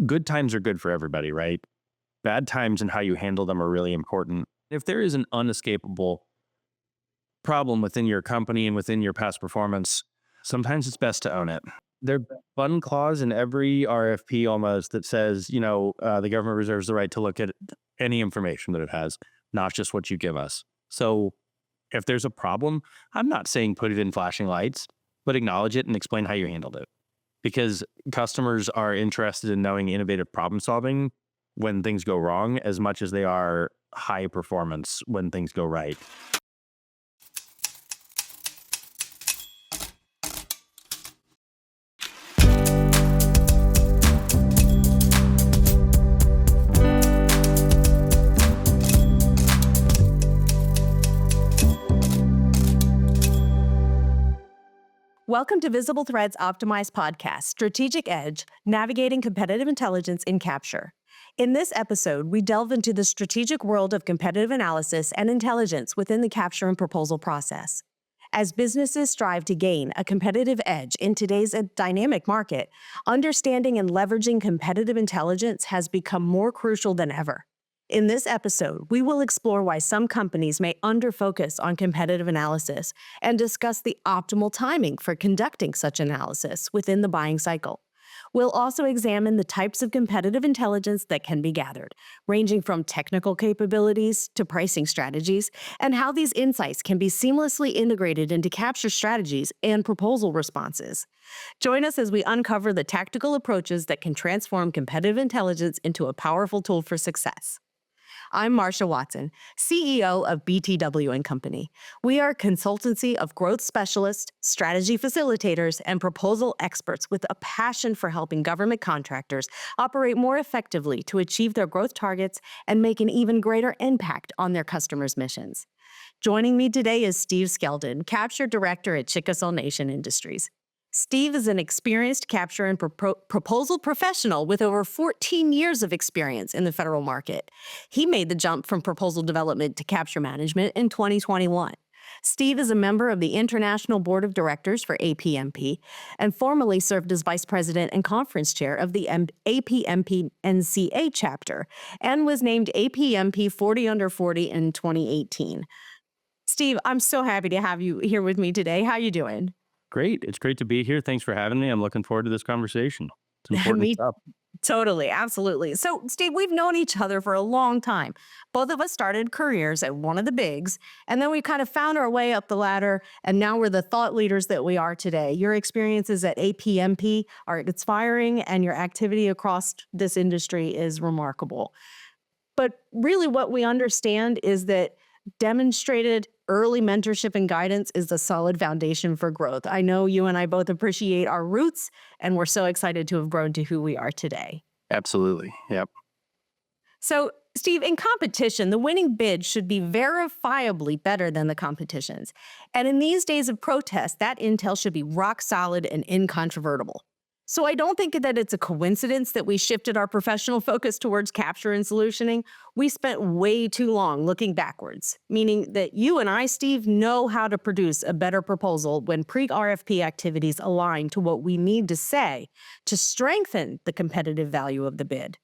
good times are good for everybody, right? Bad times and how you handle them are really important. If there is an unescapable problem within your company and within your past performance, sometimes it's best to own it. There's a fun clause in every RFP almost that says, the government reserves the right to look at any information that it has, not just what you give us. So if there's a problem, I'm not saying put it in flashing lights, but acknowledge it and explain how you handled it. Because customers are interested in knowing innovative problem solving when things go wrong as much as they are high performance when things go right. Welcome to VisibleThread's Optimized podcast, Strategic Edge, Navigating Competitive Intelligence in Capture. In this episode, we delve into the strategic world of competitive analysis and intelligence within the capture and proposal process. As businesses strive to gain a competitive edge in today's dynamic market, understanding and leveraging competitive intelligence has become more crucial than ever. In this episode, we will explore why some companies may under-focus on competitive analysis and discuss the optimal timing for conducting such analysis within the buying cycle. We'll also examine the types of competitive intelligence that can be gathered, ranging from technical capabilities to pricing strategies, and how these insights can be seamlessly integrated into capture strategies and proposal responses. Join us as we uncover the tactical approaches that can transform competitive intelligence into a powerful tool for success. I'm Marcia Watson, CEO of BTW & Company. We are a consultancy of growth specialists, strategy facilitators, and proposal experts with a passion for helping government contractors operate more effectively to achieve their growth targets and make an even greater impact on their customers' missions. Joining me today is Steve Skeldon, Capture Director at Chickasaw Nation Industries. Steve is an experienced capture and proposal professional with over 14 years of experience in the federal market. He made the jump from proposal development to capture management in 2021. Steve is a member of the International Board of Directors for APMP and formerly served as Vice President and Conference Chair of the APMP NCA chapter and was named APMP 40 Under 40 in 2018. Steve, I'm so happy to have you here with me today. How you doing? Great. It's great to be here. Thanks for having me. I'm looking forward to this conversation. It's important Me stuff. Totally, absolutely. So, Steve, we've known each other for a long time. Both of us started careers at one of the bigs, and then we kind of found our way up the ladder, and now we're the thought leaders that we are today. Your experiences at APMP are inspiring, and your activity across this industry is remarkable. But really what we understand is that demonstrated early mentorship and guidance is a solid foundation for growth. I know you and I both appreciate our roots, and we're so excited to have grown to who we are today. Absolutely. Yep. So, Steve, in competition, the winning bid should be verifiably better than the competition's. And in these days of protest, that intel should be rock solid and incontrovertible. So I don't think that it's a coincidence that we shifted our professional focus towards capture and solutioning. We spent way too long looking backwards, meaning that you and I, Steve, know how to produce a better proposal when pre-RFP activities align to what we need to say to strengthen the competitive value of the bid.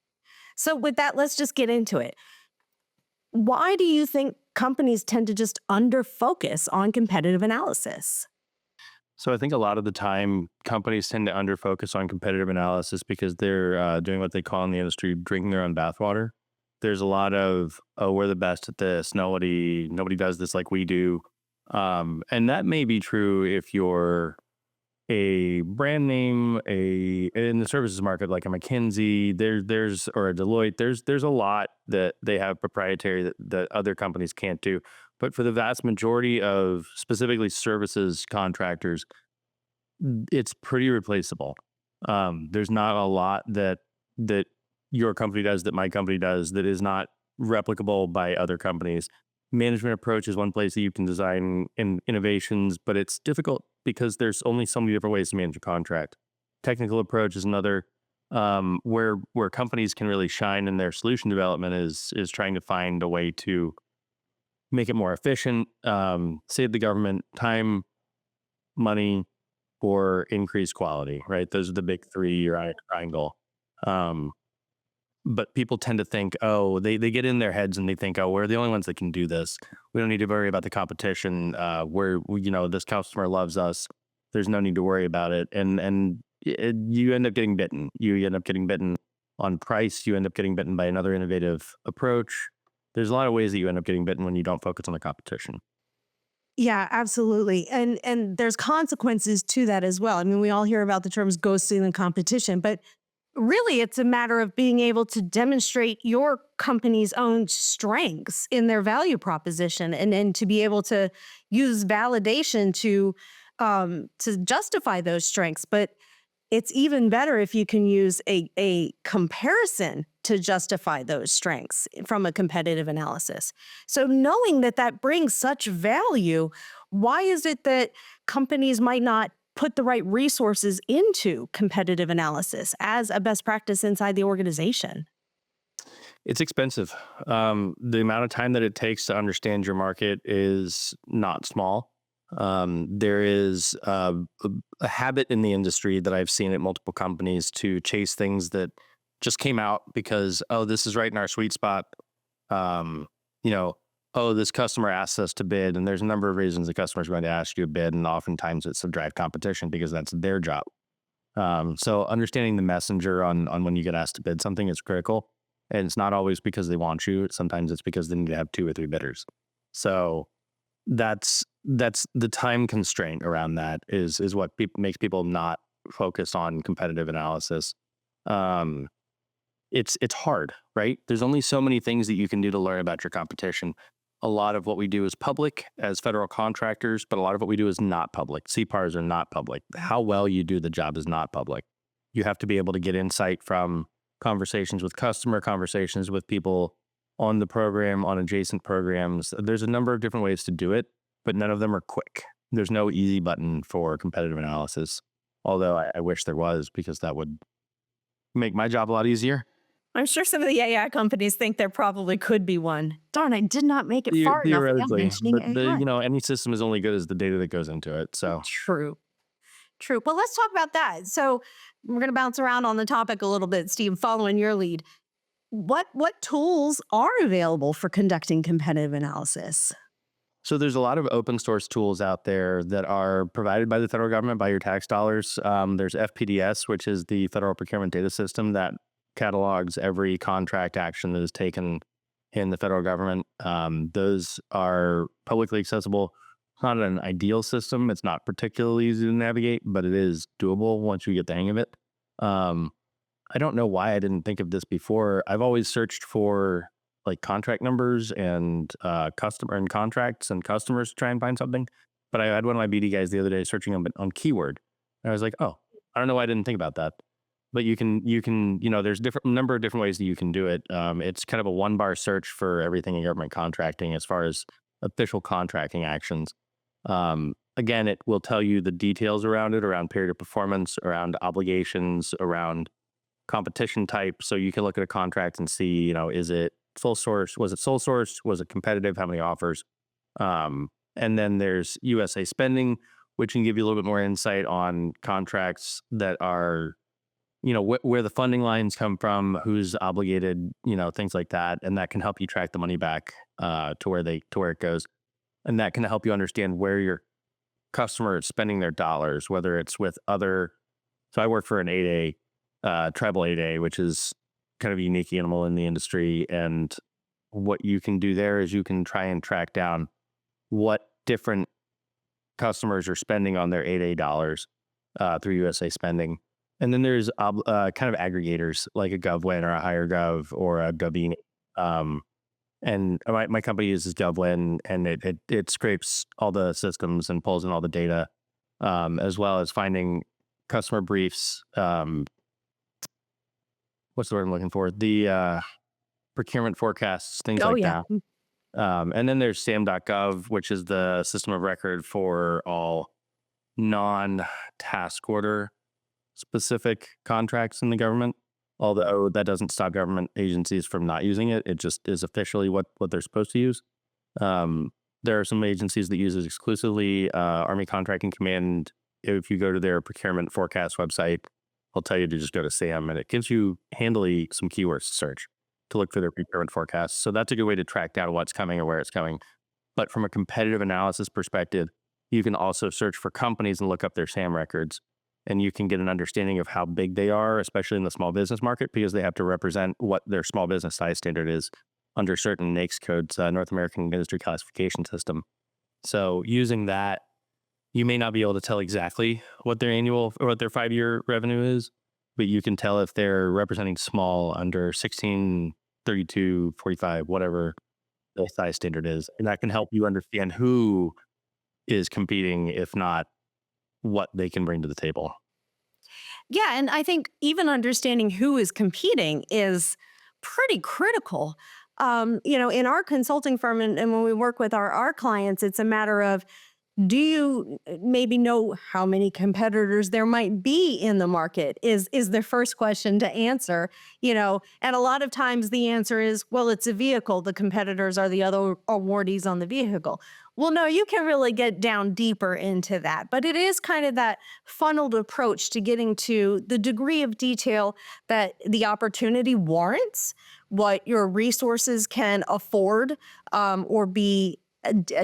So with that, let's just get into it. Why do you think companies tend to just under-focus on competitive analysis? So I think a lot of the time companies tend to under-focus on competitive analysis because they're doing what they call in the industry drinking their own bathwater. There's a lot of, oh, we're the best at this. Nobody does this like we do. And that may be true if you're a brand name, in the services market, like a McKinsey, there's or a Deloitte, there's a lot that they have proprietary that other companies can't do. But for the vast majority of specifically services contractors, it's pretty replaceable. There's not a lot that your company does that my company does that is not replicable by other companies. Management approach is one place that you can design innovations, but it's difficult because there's only so many different ways to manage a contract. Technical approach is another where companies can really shine in their solution development is trying to find a way to make it more efficient, save the government time, money, or increase quality, right? Those are the big three triangle. But people tend to think, oh, they get in their heads and they think, oh, we're the only ones that can do this. We don't need to worry about the competition. This customer loves us. There's no need to worry about it. You end up getting bitten. You end up getting bitten on price. You end up getting bitten by another innovative approach. There's a lot of ways that you end up getting bitten when you don't focus on the competition. Yeah, absolutely. And there's consequences to that as well. I mean, we all hear about the terms ghosting and competition, but really it's a matter of being able to demonstrate your company's own strengths in their value proposition and to be able to use validation to justify those strengths. But it's even better if you can use a comparison to justify those strengths from a competitive analysis. So knowing that that brings such value, why is it that companies might not put the right resources into competitive analysis as a best practice inside the organization? It's expensive. The amount of time that it takes to understand your market is not small. There is a habit in the industry that I've seen at multiple companies to chase things that just came out because, oh, this is right in our sweet spot. Um, you know, oh, this customer asks us to bid, and there's a number of reasons the customer is going to ask you to bid, and oftentimes it's to drive competition because that's their job. So understanding the messenger on when you get asked to bid something is critical, and it's not always because they want you. Sometimes it's because they need to have 2 or 3 bidders. So that's the time constraint around that is what makes people not focus on competitive analysis. Um, it's hard, right? There's only so many things that you can do to learn about your competition. A lot of what we do is public as federal contractors, but a lot of what we do is not public. CPARs are not public. How well you do the job is not public. You have to be able to get insight from conversations with customer, conversations with people on the program, on adjacent programs. There's a number of different ways to do it, but none of them are quick. There's no easy button for competitive analysis, although I wish there was because that would make my job a lot easier. I'm sure some of the AI companies think there probably could be one. Darn, I did not make it far enough without Theoretically, mentioning but AI. any system is only good as the data that goes into it. So True. True. Well, let's talk about that. So we're going to bounce around on the topic a little bit, Steve, following your lead. What tools are available for conducting competitive analysis? there's a lot of open source tools out there that are provided by the federal government, by your tax dollars. There's FPDS, which is the Federal Procurement Data System that catalogs every contract action that is taken in the federal government. Those are publicly accessible. It's not an ideal system. It's not particularly easy to navigate, but it is doable once you get the hang of it. Um, I don't know why I didn't think of this before. I've always searched for like contract numbers and customer and contracts and customers to try and find something. But I had one of my BD guys the other day searching on keyword. And I was like, oh, I don't know why I didn't think about that. But there's different number of different ways that you can do it. It's kind of a 1-bar search for everything in government contracting as far as official contracting actions. Again, it will tell you the details around it, around period of performance, around obligations, around competition type. So you can look at a contract and see, is it full source? Was it sole source? Was it competitive? How many offers? And then there's USA spending, which can give you a little bit more insight on contracts that are, where the funding lines come from, who's obligated, things like that. And that can help you track the money back to where it goes. And that can help you understand where your customer is spending their dollars, whether it's with other. So I work for an 8A, tribal 8A, which is kind of a unique animal in the industry. And what you can do there is you can try and track down what different customers are spending on their 8A dollars through USA spending. And then there's kind of aggregators like a GovWin or a HireGov or a Govini. And my company uses GovWin, and it scrapes all the systems and pulls in all the data, as well as finding customer briefs. What's the word I'm looking for? The procurement forecasts, things Oh, like yeah. that. And then there's SAM.gov, which is the system of record for all non-task order specific contracts in the government. Although that doesn't stop government agencies from not using it. It just is officially what they're supposed to use. There are some agencies that use it exclusively. Army Contracting Command, if you go to their procurement forecast website, will tell you to just go to SAM, and it gives you handily some keywords to search to look for their procurement forecasts. So that's a good way to track down what's coming or where it's coming. But from a competitive analysis perspective, you can also search for companies and look up their SAM records. And you can get an understanding of how big they are, especially in the small business market, because they have to represent what their small business size standard is under certain NAICS codes, North American Industry Classification System. So using that, you may not be able to tell exactly what their annual or what their 5-year revenue is, but you can tell if they're representing small under 16, 32, 45, whatever the size standard is. And that can help you understand who is competing, if not what they can bring to the table. Yeah, and I think even understanding who is competing is pretty critical. In our consulting firm and when we work with our clients, it's a matter of, do you maybe know how many competitors there might be in the market is the first question to answer, and a lot of times the answer is, well, it's a vehicle. The competitors are the other awardees on the vehicle. Well, no, you can really get down deeper into that, but it is kind of that funneled approach to getting to the degree of detail that the opportunity warrants, what your resources can afford, or be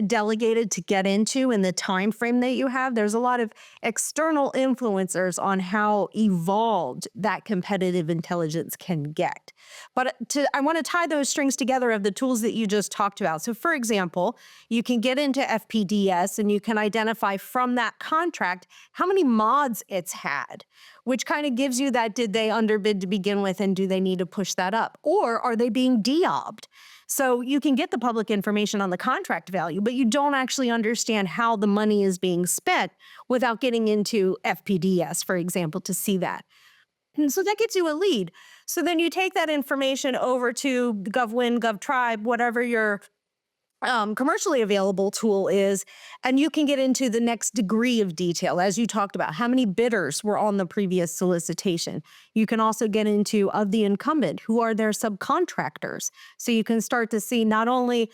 delegated to get into in the time frame that you have. There's a lot of external influencers on how evolved that competitive intelligence can get. But I want to tie those strings together of the tools that you just talked about. So for example, you can get into FPDS and you can identify from that contract how many mods it's had, which kind of gives you that, did they underbid to begin with and do they need to push that up? Or are they being deobbed? So you can get the public information on the contract value, but you don't actually understand how the money is being spent without getting into FPDS, for example, to see that. And so that gets you a lead. So then you take that information over to GovWin, GovTribe, whatever your commercially available tool is, and you can get into the next degree of detail, as you talked about, how many bidders were on the previous solicitation. You can also get into, of the incumbent, who are their subcontractors. So you can start to see not only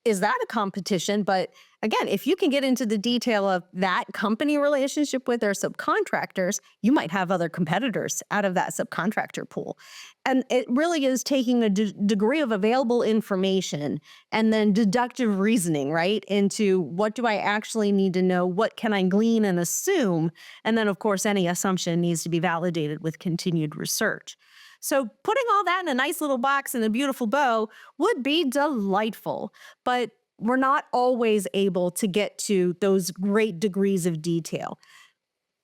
is that a competition, but again, if you can get into the detail of that company relationship with their subcontractors, you might have other competitors out of that subcontractor pool. And it really is taking a degree of available information and then deductive reasoning, right, into what do I actually need to know? What can I glean and assume? And then, of course, any assumption needs to be validated with continued research. So putting all that in a nice little box and a beautiful bow would be delightful, but we're not always able to get to those great degrees of detail.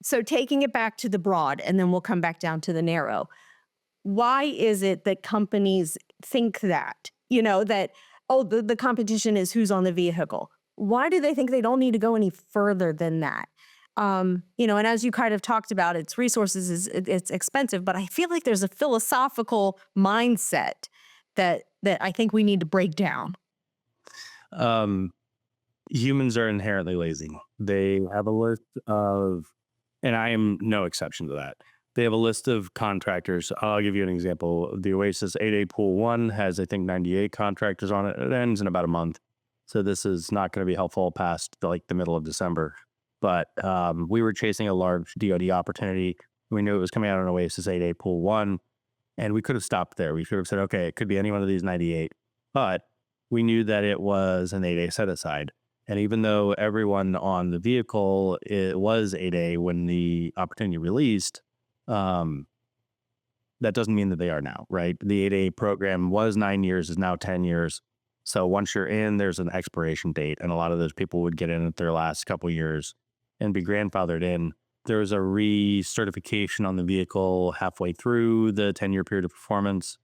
So taking it back to the broad, and then we'll come back down to the narrow. Why is it that companies think that, that, oh, the competition is who's on the vehicle? Why do they think they don't need to go any further than that? And as you kind of talked about, it's resources, it's expensive, but I feel like there's a philosophical mindset that I think we need to break down. Humans are inherently lazy. They have a list of, and I am no exception to that. They have a list of contractors. I'll give you an example. The Oasis 8A Pool 1 has, I think, 98 contractors on it. It ends in about a month. So this is not going to be helpful past the middle of December. But we were chasing a large DoD opportunity. We knew it was coming out on Oasis 8A Pool 1, and we could have stopped there. We could have said, okay, it could be any one of these 98. But we knew that it was an 8A set-aside. And even though everyone on the vehicle, it was 8A when the opportunity released, that doesn't mean that they are now, right? The 8A program was 9 years, is now 10 years. So once you're in, there's an expiration date, and a lot of those people would get in at their last couple years and be grandfathered in. There was a recertification on the vehicle halfway through the 10-year period of performance.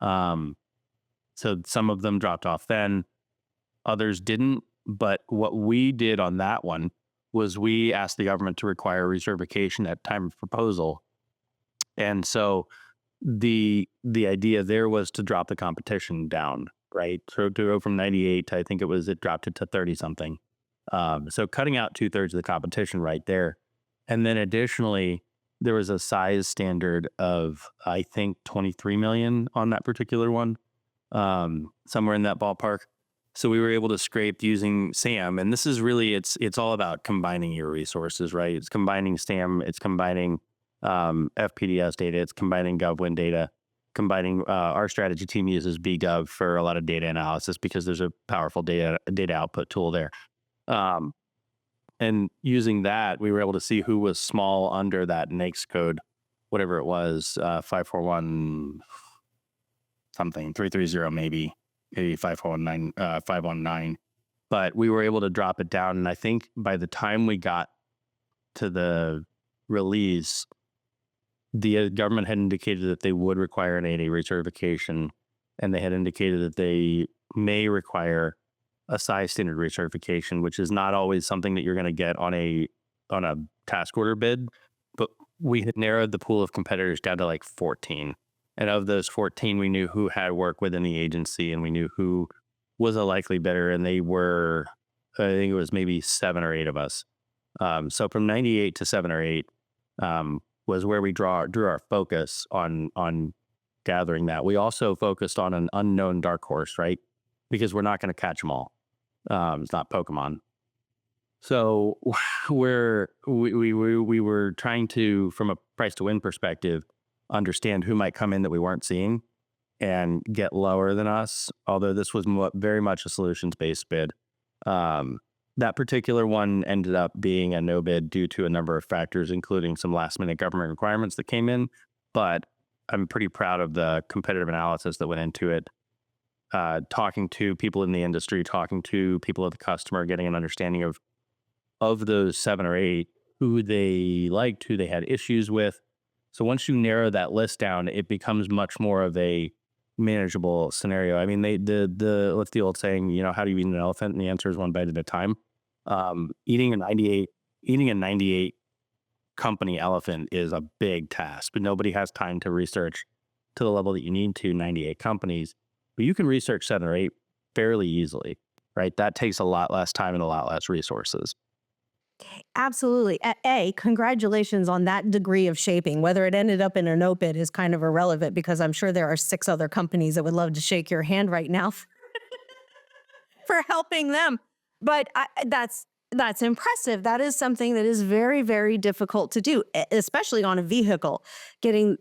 So some of them dropped off then, others didn't. But what we did on that one was we asked the government to require recertification at time of proposal. And so the idea there was to drop the competition down, right? So to go from 98 to, I think it dropped it to 30 something. So cutting out 2/3 of the competition right there. And then additionally, there was a size standard of, I think, 23 million on that particular one, somewhere in that ballpark. So we were able to scrape using SAM, and this is really, it's all about combining your resources, right? It's combining SAM, it's combining FPDS data. It's combining GovWin data, combining our strategy team uses BGov for a lot of data analysis because there's a powerful data output tool there. And using that, we were able to see who was small under that NAICS code, whatever it was, 541 something, 330 maybe 519, 519. But we were able to drop it down. And I think by the time we got to the release, the government had indicated that they would require an 8A recertification, and they had indicated that they may require a size standard recertification, which is not always something that you're going to get on a task order bid. But we had narrowed the pool of competitors down to like 14. And of those 14, we knew who had work within the agency, and we knew who was a likely bidder. And they were, I think it was maybe 7 or 8 of us. So from 98 to 7 or 8 was where we drew our focus on gathering that. We also focused on an unknown dark horse, right? Because we're not going to catch them all. It's not Pokemon. So we were trying to, from a price to win perspective, understand who might come in that we weren't seeing and get lower than us. Although this was very much a solutions-based bid. That particular one ended up being a no bid due to a number of factors, including some last-minute government requirements that came in. But I'm pretty proud of the competitive analysis that went into it. Talking to people in the industry, talking to people at the customer, getting an understanding of those 7 or 8, who they liked, who they had issues with. So once you narrow that list down, it becomes much more of a manageable scenario. I mean, what's the old saying? How do you eat an elephant? And the answer is one bite at a time. Eating a 98 company elephant is a big task, but nobody has time to research to the level that you need to 98 companies. But you can research 7 or 8 fairly easily, right? That takes a lot less time and a lot less resources. Absolutely. Congratulations on that degree of shaping. Whether it ended up in a no bid is kind of irrelevant, because I'm sure there are 6 other companies that would love to shake your hand right now for helping them. But that's impressive. That is something that is very, very difficult to do, especially on a vehicle, getting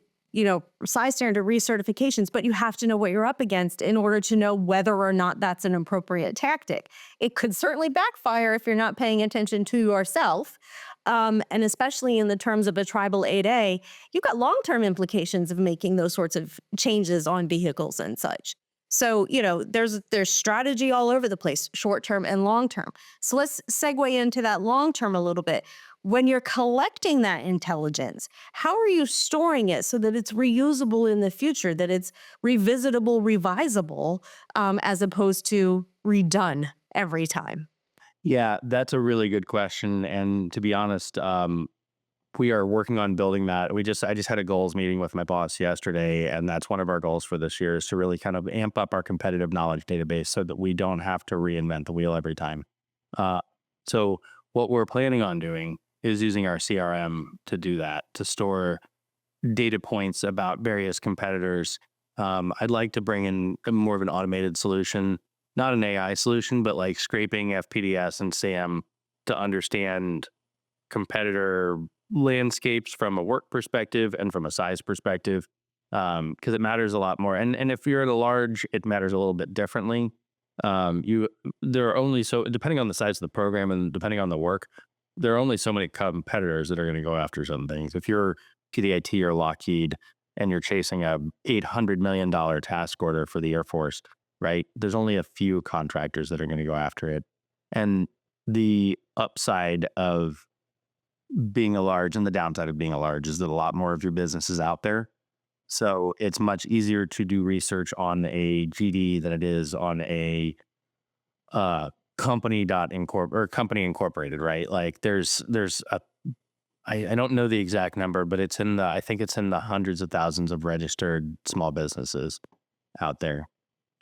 size standard recertifications, but you have to know what you're up against in order to know whether or not that's an appropriate tactic. It could certainly backfire if you're not paying attention to yourself. And especially in the terms of a tribal 8A, you've got long-term implications of making those sorts of changes on vehicles and such. So, there's strategy all over the place, short-term and long-term. So let's segue into that long-term a little bit. When you're collecting that intelligence, how are you storing it so that it's reusable in the future, that it's revisitable, revisable, as opposed to redone every time? Yeah, that's a really good question. And to be honest, we are working on building that. I just had a goals meeting with my boss yesterday, and that's one of our goals for this year, is to really kind of amp up our competitive knowledge database so that we don't have to reinvent the wheel every time. So what we're planning on doing is using our CRM to do that, to store data points about various competitors. I'd like to bring in more of an automated solution, not an AI solution, but like scraping FPDS and SAM to understand competitor landscapes from a work perspective and from a size perspective, because it matters a lot more. And if you're at a large, it matters a little bit differently. There are only depending on the size of the program and depending on the work, there are only so many competitors that are going to go after some things. If you're PDIT or Lockheed and you're chasing a $800 million task order for the Air Force, right? There's only a few contractors that are going to go after it. And the upside of being a large and the downside of being a large is that a lot more of your business is out there. So it's much easier to do research on a GD than it is on a company incorporated, right? Like there's I don't know the exact number, but I think it's in the hundreds of thousands of registered small businesses out there.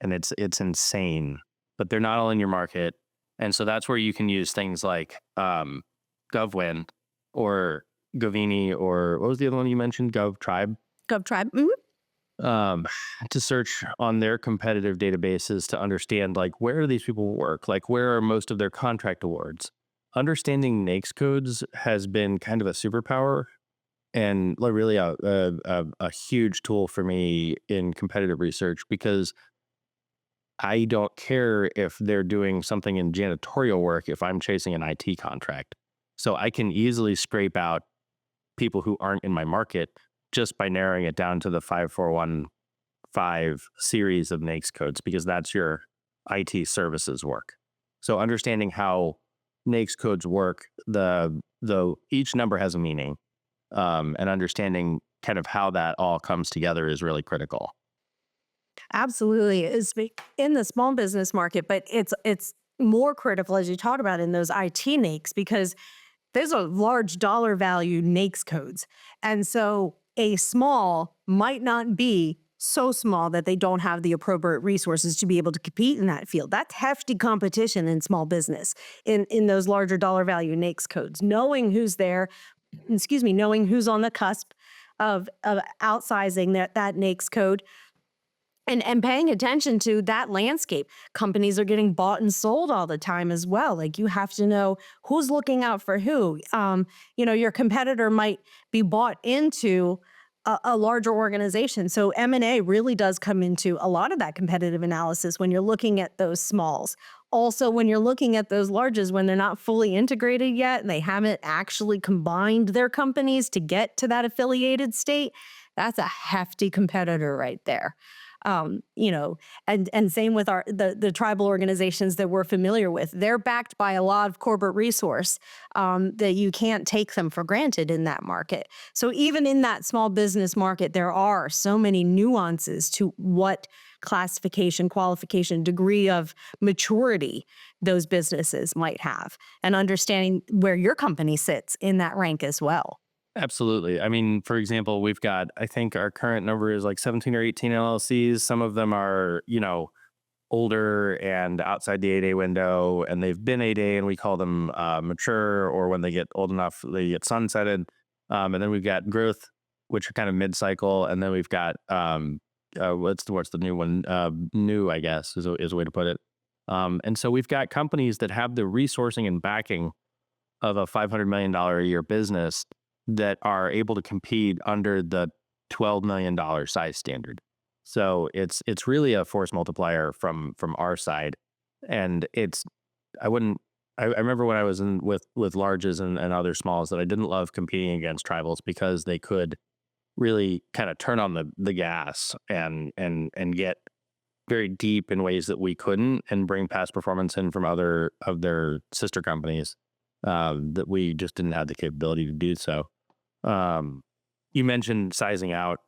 And it's insane, but they're not all in your market. And so that's where you can use things like GovWin or Govini, or what was the other one you mentioned? GovTribe. GovTribe. Mm-hmm. To search on their competitive databases to understand, like, where do these people work? Like, where are most of their contract awards? Understanding NAICS codes has been kind of a superpower and really a huge tool for me in competitive research because I don't care if they're doing something in janitorial work if I'm chasing an IT contract. So I can easily scrape out people who aren't in my market just by narrowing it down to the 5415 series of NAICS codes because that's your IT services work. So understanding how NAICS codes work, the each number has a meaning, and understanding kind of how that all comes together is really critical. Absolutely. In the small business market, but it's more critical as you talk about in those IT NAICS because there's a large dollar value NAICS codes. And so a small might not be so small that they don't have the appropriate resources to be able to compete in that field. That's hefty competition in small business in those larger dollar value NAICS codes. Knowing who's there, excuse me, knowing who's on the cusp of outsizing that NAICS code and paying attention to that landscape. Companies are getting bought and sold all the time as well. Like you have to know who's looking out for who. Your competitor might be bought into a larger organization. So M&A really does come into a lot of that competitive analysis when you're looking at those smalls. Also, when you're looking at those larges, when they're not fully integrated yet and they haven't actually combined their companies to get to that affiliated state, that's a hefty competitor right there. And same with the tribal organizations that we're familiar with. They're backed by a lot of corporate resource that you can't take them for granted in that market. So even in that small business market, there are so many nuances to what classification, qualification, degree of maturity those businesses might have, and understanding where your company sits in that rank as well. Absolutely. I mean, for example, we've got, I think our current number is like 17 or 18 LLCs. Some of them are, older and outside the 8A window, and they've been 8A, and we call them mature, or when they get old enough, they get sunsetted. And then we've got growth, which are kind of mid-cycle. And then we've got, what's the new one? New, I guess, is a way to put it. And so we've got companies that have the resourcing and backing of a $500 million a year business that are able to compete under the $12 million size standard. So it's really a force multiplier from our side. And I remember when I was in with larges and other smalls that I didn't love competing against tribals because they could really kind of turn on the gas and get very deep in ways that we couldn't, and bring past performance in from other of their sister companies that we just didn't have the capability to do so. You mentioned sizing out.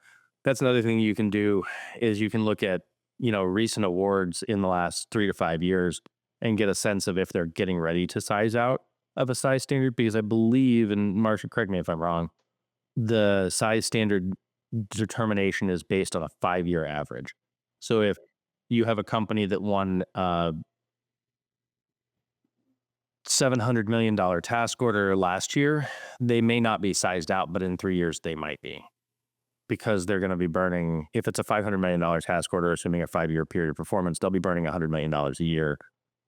That's another thing you can do is you can look at, recent awards in the last 3 to 5 years and get a sense of if they're getting ready to size out of a size standard. Because I believe, and Marcia, correct me if I'm wrong, the size standard determination is based on a 5-year average. So if you have a company that won $700 million task order last year, they may not be sized out, but in 3 years they might be, because they're going to be burning, if it's a $500 million task order, assuming a 5-year period of performance, they'll be burning $100 million a year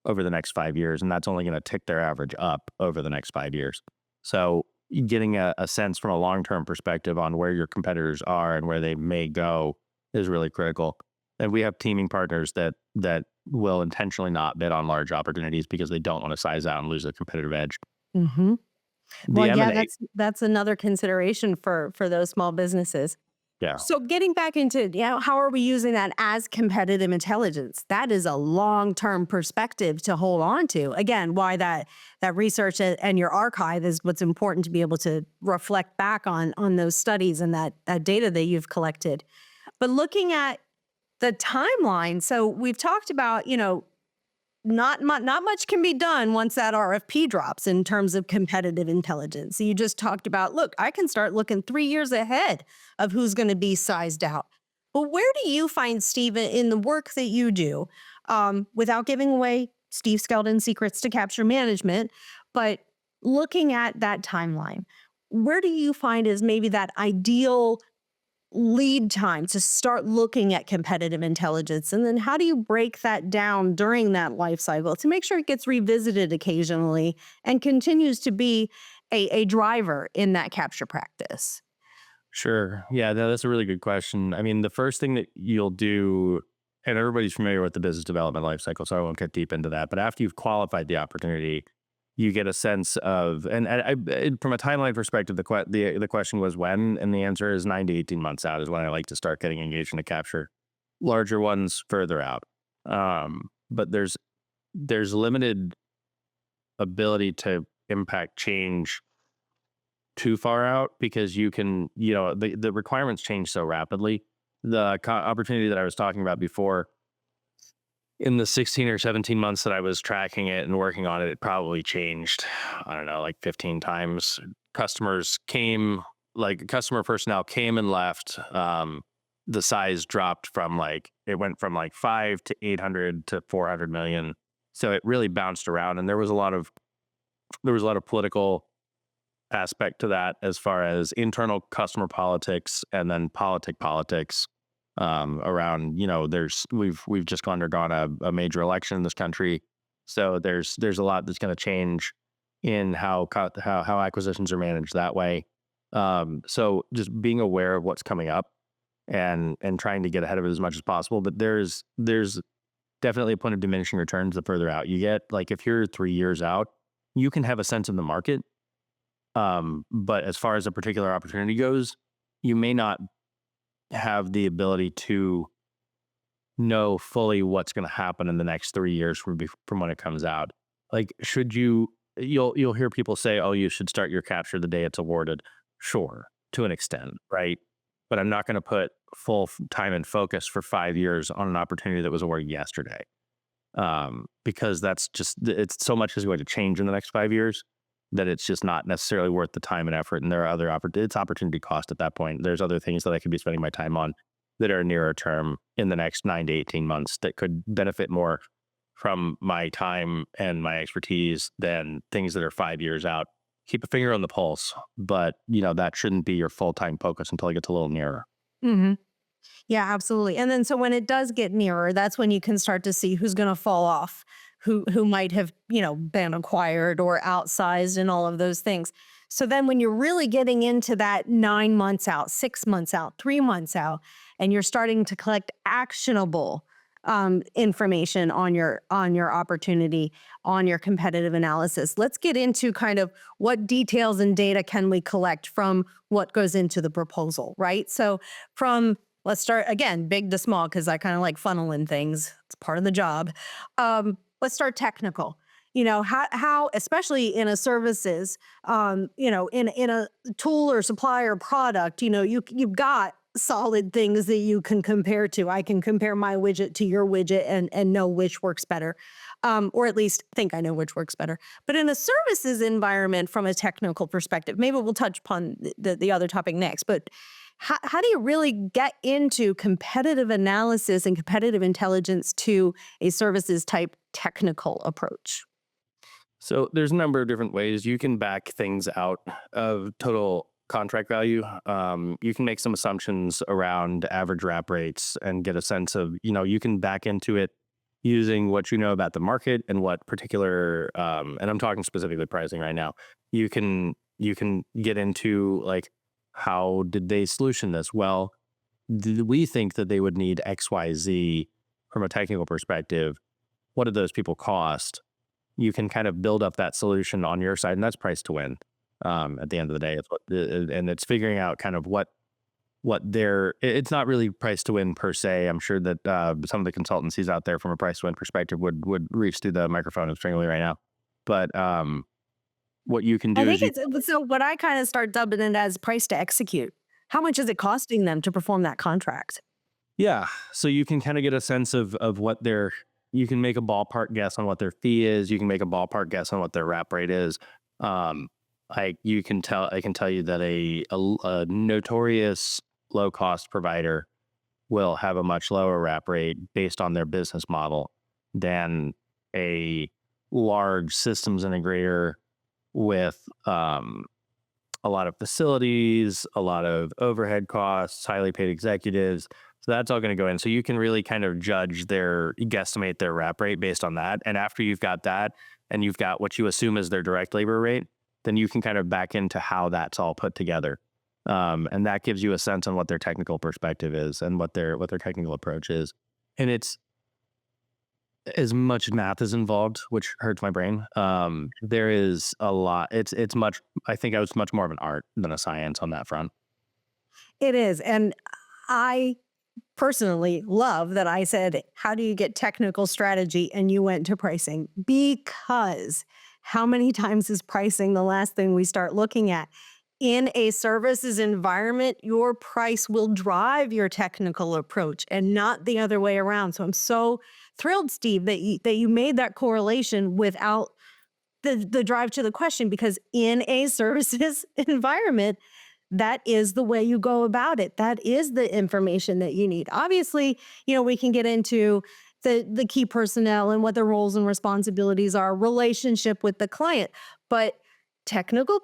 over the next 5 years. And that's only going to tick their average up over the next 5 years. So getting a sense from a long-term perspective on where your competitors are and where they may go is really critical. And we have teaming partners that will intentionally not bid on large opportunities because they don't want to size out and lose a competitive edge. Hmm. The Well, yeah, M&A, that's another consideration for those small businesses. yeah, So getting back into, how are we using that as competitive intelligence? That is a long-term perspective to hold on to. Again, why that research and your archive is what's important to be able to reflect back on those studies and that data that you've collected. But looking at the timeline, so we've talked about, not much can be done once that RFP drops in terms of competitive intelligence. So you just talked about, look, I can start looking 3 years ahead of who's going to be sized out. But where do you find, Steve, in the work that you do, without giving away Steve Skeldon's secrets to capture management, but looking at that timeline, where do you find is maybe that ideal lead time to start looking at competitive intelligence? And then how do you break that down during that life cycle to make sure it gets revisited occasionally and continues to be a driver in that capture practice? Sure. Yeah, no, that's a really good question. I mean, the first thing that you'll do, and everybody's familiar with the business development life cycle, so I won't get deep into that. But after you've qualified the opportunity, you get a sense of, from a timeline perspective, the question was when, and the answer is 9 to 18 months out is when I like to start getting engaged in a capture. Larger ones further out, but there's limited ability to impact change too far out because the requirements change so rapidly. The opportunity that I was talking about before, in the 16 or 17 months that I was tracking it and working on it, it probably changed, I don't know, like 15 times. Customer personnel came and left. The size dropped it went from like 5 to 800 to 400 million. So it really bounced around, and there was a lot of political aspect to that as far as internal customer politics and then politics around, we've just undergone a major election in this country, so there's a lot that's going to change in how acquisitions are managed that way. So just being aware of what's coming up and trying to get ahead of it as much as possible. But there's definitely a point of diminishing returns the further out you get. Like if you're 3 years out, you can have a sense of the market. But as far as a particular opportunity goes, you may not have the ability to know fully what's going to happen in the next 3 years from when it comes out. Like, you'll hear people say, "Oh, you should start your capture the day it's awarded." Sure, to an extent, right? But I'm not going to put full time and focus for 5 years on an opportunity that was awarded yesterday, because it's so much is going to change in the next 5 years that it's just not necessarily worth the time and effort. And there are other it's opportunity cost at that point. There's other things that I could be spending my time on that are nearer term in the next 9 to 18 months that could benefit more from my time and my expertise than things that are 5 years out. Keep a finger on the pulse, but that shouldn't be your full-time focus until it gets a little nearer. Hmm. Yeah, absolutely. And then so when it does get nearer, that's when you can start to see who's going to fall off, who might have, been acquired or outsized and all of those things. So then when you're really getting into that 9 months out, 6 months out, 3 months out, and you're starting to collect actionable information on your opportunity, on your competitive analysis, let's get into kind of what details and data can we collect from what goes into the proposal, right? So let's start again, big to small, because I kind of like funneling things. It's part of the job. Let's start technical. How, especially in a services, in a tool or supplier product, you've got solid things that you can compare to. I can compare my widget to your widget and know which works better, or at least think I know which works better. But in a services environment, from a technical perspective, maybe we'll touch upon the other topic next. But how do you really get into competitive analysis and competitive intelligence to a services type technical approach? So there's a number of different ways you can back things out of total contract value. You can make some assumptions around average wrap rates and get a sense of, you can back into it using what you know about the market and what particular, and I'm talking specifically pricing right now. You can get into like, how did they solution this? Well, we think that they would need XYZ from a technical perspective. What did those people cost? You can kind of build up that solution on your side, and that's price to win. At the end of the day, and it's figuring out kind of what it's not really price to win per se. I'm sure that some of the consultancies out there from a price to win perspective would reach through the microphone and string me right now. But what you can I do is think it's so what I kind of start dubbing it as price to execute. How much is it costing them to perform that contract? yeah. So you can kind of get a sense of what you can make a ballpark guess on what their fee is. You can make a ballpark guess on what their wrap rate is. I can tell you that a notorious low cost provider will have a much lower wrap rate based on their business model than a large systems integrator with a lot of facilities, a lot of overhead costs, highly paid executives. So that's all going to go in. So you can really kind of guesstimate their wrap rate based on that. And after you've got that, and you've got what you assume is their direct labor rate, then you can kind of back into how that's all put together. And that gives you a sense on what their technical perspective is and what their technical approach is. And it's as much math is involved, which hurts my brain. There is a lot. It's much. I think I was much more of an art than a science on that front. It is. And I personally love that I said, how do you get technical strategy? And you went to pricing, because how many times is pricing the last thing we start looking at? In a services environment, your price will drive your technical approach and not the other way around. So I'm so thrilled, Steve, that you made that correlation without the drive to the question, because in a services environment, that is the way you go about it. That is the information that you need. Obviously, we can get into the key personnel and what their roles and responsibilities are, relationship with the client, but technical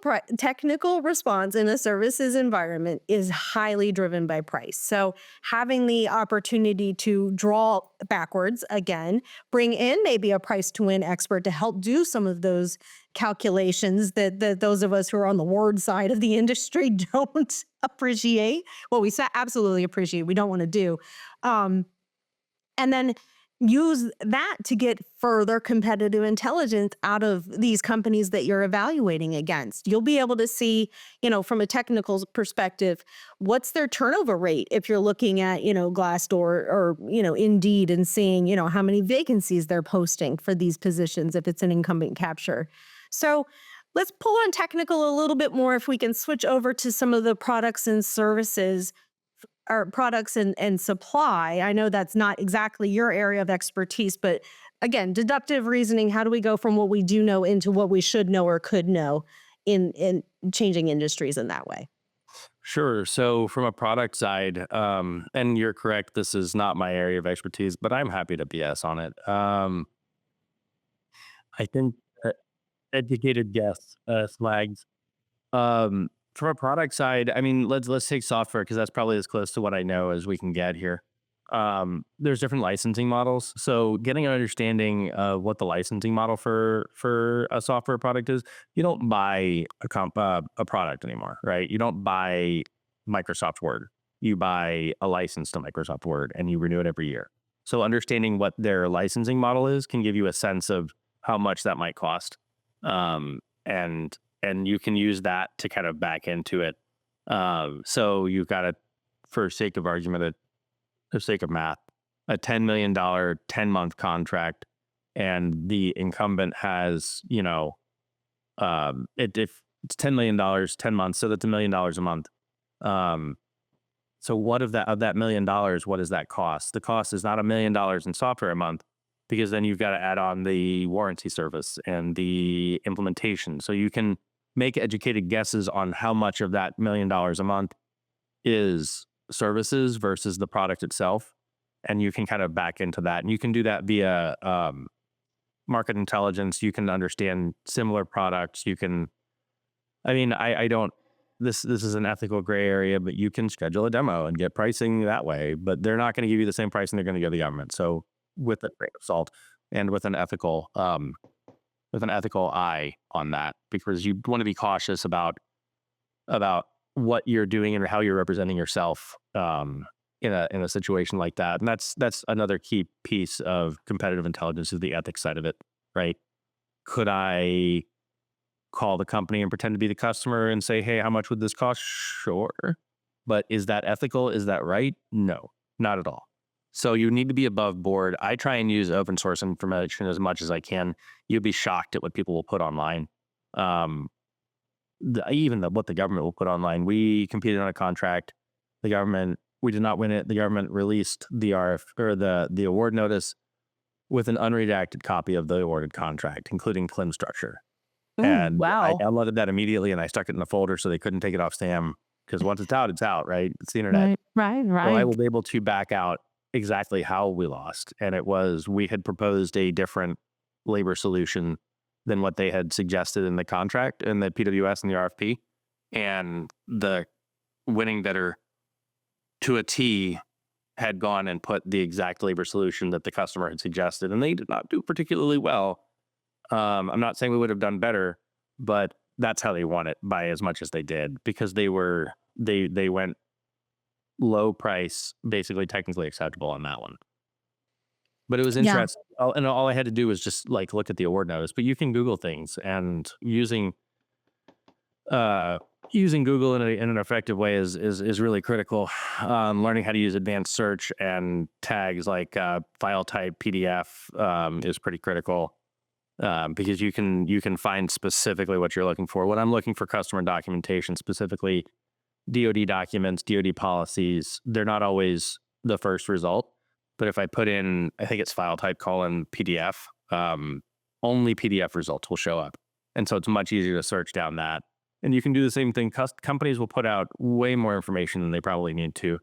response in a services environment is highly driven by price. So having the opportunity to draw backwards again, bring in maybe a price to win expert to help do some of those calculations that those of us who are on the ward side of the industry don't appreciate. Well, absolutely appreciate. We don't want to do. And then use that to get further competitive intelligence out of these companies that you're evaluating against. You'll be able to see, from a technical perspective, what's their turnover rate if you're looking at, Glassdoor or, Indeed, and seeing, how many vacancies they're posting for these positions if it's an incumbent capture. So let's pull on technical a little bit more if we can switch over to some of the products and services, or products and supply. I know that's not exactly your area of expertise, but again, deductive reasoning, how do we go from what we do know into what we should know or could know in changing industries in that way? Sure. So from a product side, and you're correct, this is not my area of expertise, but I'm happy to BS on it. I think educated guess, flags. From a product side, I mean, let's take software because that's probably as close to what I know as we can get here. There's different licensing models, so getting an understanding of what the licensing model for a software product is. You don't buy a product anymore, right? You don't buy Microsoft Word. You buy a license to Microsoft Word, and you renew it every year. So understanding what their licensing model is can give you a sense of how much that might cost. And you can use that to kind of back into it. So you've got for sake of argument, for sake of math, a $10 million 10-month contract, and the incumbent has, if it's $10 million, 10 months, so that's $1 million a month. So what of that $1 million, what does that cost? The cost is not $1 million in software a month, because then you've got to add on the warranty service and the implementation. So you can make educated guesses on how much of that $1 million a month is services versus the product itself. And you can kind of back into that. And you can do that via market intelligence. You can understand similar products. You can, I don't, this is an ethical gray area, but you can schedule a demo and get pricing that way, but they're not going to give you the same pricing they're going to give the government. So with a grain of salt and with an ethical eye on that, because you want to be cautious about what you're doing and how you're representing yourself in a situation like that. And that's another key piece of competitive intelligence, is the ethics side of it, right? Could I call the company and pretend to be the customer and say, hey, how much would this cost? Sure. But is that ethical? Is that right? No, not at all. So you need to be above board. I try and use open source information as much as I can. You'd be shocked at what people will put online. What the government will put online. We competed on a contract. We did not win it. The government released the the award notice with an unredacted copy of the awarded contract, including claim structure. Ooh, And I wow. downloaded that immediately, and I stuck it in the folder so they couldn't take it off SAM, because once it's out, right? It's the internet. So I was able to back out exactly how we lost. And it was, we had proposed a different labor solution than what they had suggested in the contract and the PWS and the RFP. And the winning bidder, to a T, had gone and put the exact labor solution that the customer had suggested. And they did not do particularly well. I'm not saying we would have done better, but that's how they won it by as much as they did, because they were They went low price, basically technically acceptable on that one. But it was Yeah. interesting. And all I had to do was just like look at the award notice. But you can Google things, and uh, using Google in an effective way is really critical. Learning how to use advanced search and tags like file type PDF is pretty critical, because you can find specifically what you're looking for. When I'm looking for customer documentation, specifically DoD documents, DoD policies, they're not always the first result. But if I put in, I think it's file type PDF, only PDF results will show up. And so it's much easier to search down that. And you can do the same thing. Companies will put out way more information than they probably need to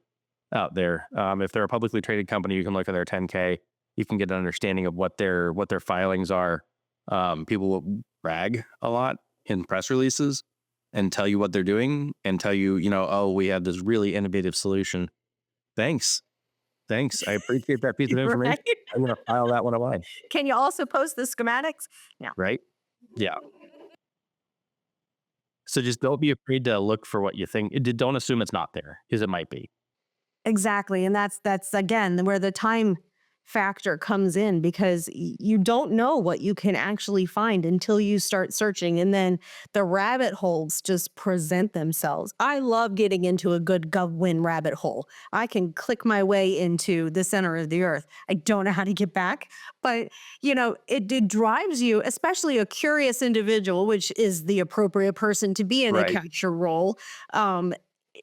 out there. If they're a publicly traded company, you can look at their 10K. You can get an understanding of what their filings are. People will brag a lot in press releases and tell you what they're doing and tell you, oh, we have this really innovative solution. Thanks. I appreciate that piece of information. Right? I'm going to file that one away. Can you also post the schematics? No. Right? Yeah. So just don't be afraid to look for what you think. Don't assume it's not there, because it might be. Exactly. And that's again where the time factor comes in, because you don't know what you can actually find until you start searching, and then the rabbit holes just present themselves. I love getting into a good GovWin rabbit hole. I can click my way into the center of the earth. I don't know how to get back, but it drives you, especially a curious individual, which is the appropriate person to be in a Right. capture role.